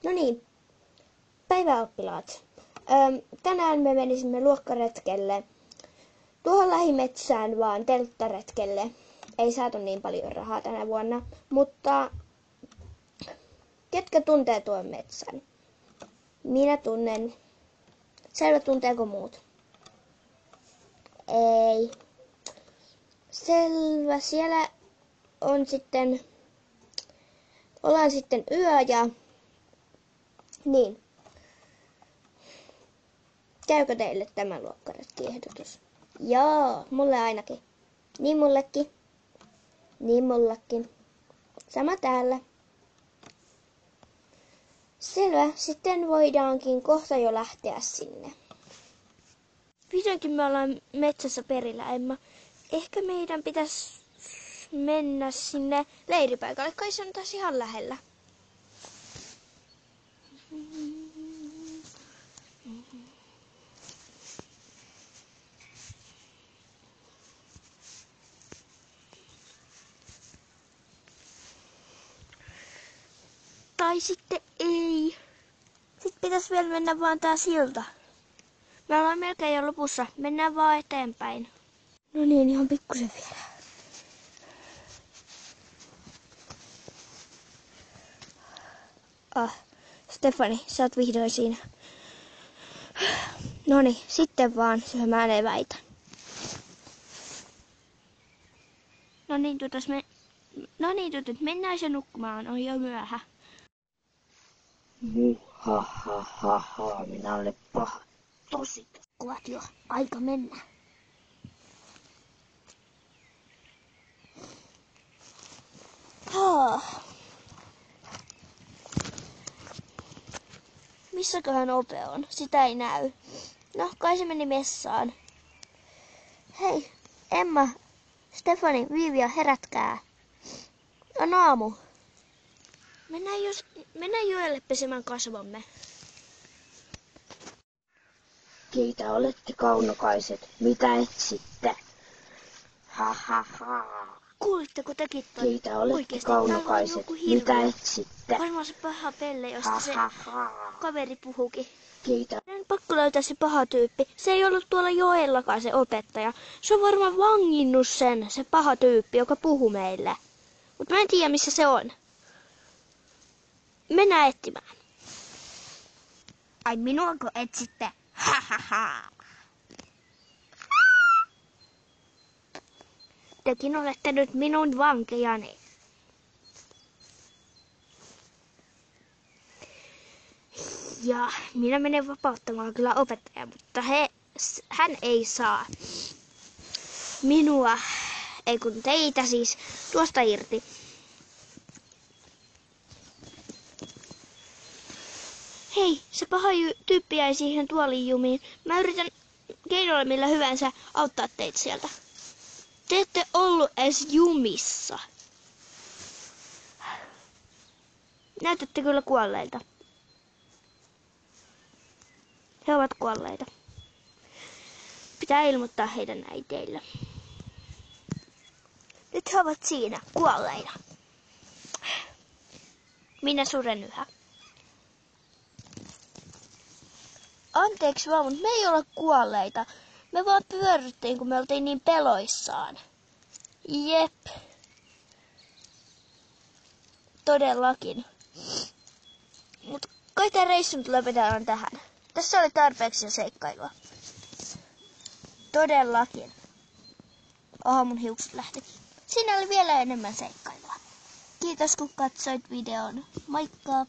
No niin, päiväoppilaat. Tänään me menisimme luokkaretkelle. Tuohon lähimetsään vaan telttaretkelle. Ei saatu niin paljon rahaa tänä vuonna, mutta ketkä tuntee tuon metsän? Minä tunnen. Selvä, tunteeko muut? Ei. Selvä, siellä on sitten, ollaan sitten yö ja niin. Käykö teille tämä luokkaretkiehdotus? Joo, mulle ainakin. Niin mullekin. Niin mullekin. Sama täällä. Selvä, sitten voidaankin kohta jo lähteä sinne. Vihdoinkin me ollaan metsässä perillä, Emma. Ehkä meidän pitäisi mennä sinne leiripaikalle, kai se on taas ihan lähellä. Tai sitten ei. Sitten pitäisi vielä mennä vaan tää silta. Me ollaan melkein jo lopussa. Mennään vaan eteenpäin. No niin, ihan pikkusen vielä. Stefani, sä oot vihdoin siinä. Noniin, sitten vaan syömään eväitä. No niin, tytöt, mennään se nukkumaan, on jo myöhä. Muhahaha, minä olen paha. Tosi kovat jo, aika mennä. Missäköhän Ope on? Sitä ei näy. No, kai se meni messaan. Hei, Emma, Stefani, Viivia, herätkää. On aamu. Mennään joelle pesemään kasvomme. Keitä olette kaunokaiset? Mitä etsitte? Ha. Kuulitteko tekin toi? Keitä olette oikeesti? kaunokaiset? Mitä etsitte? Varmaan se paha Pelle, josta se kaveri puhukin. Keitä? En pakko löytää se paha tyyppi. Se ei ollut tuolla joellakaan se opettaja. Se on varmaan vanginnut se paha tyyppi, joka puhuu meille. Mutta mä en tiedä, missä se on. Mennään etsimään. Ai minuako etsitte? Tekin olette nyt minun vankejani. Ja minä menen vapauttamaan kyllä opettajaa, mutta hän ei saa minua, ei kun teitä siis, tuosta irti. Hei, se paha tyyppi jäi siihen tuoliin jumiin. Mä yritän keinoilla millä hyvänsä auttaa teitä sieltä. Te ette ollut edes jumissa. Näytätte kyllä kuolleilta. He ovat kuolleita. Pitää ilmoittaa heidän äiteille. Nyt he ovat siinä, kuolleina. Minä suren yhä. Anteeksi vaan, mutta me ei olla kuolleita. Me vaan pyörryttiin, kun me oltiin niin peloissaan. Jep. Todellakin. Mut kai tää reissu nyt lopetetaan tähän. Tässä oli tarpeeksi jo seikkailua. Todellakin. Oho, mun hiukset lähti. Siinä oli vielä enemmän seikkailua. Kiitos kun katsoit videon. Moikka!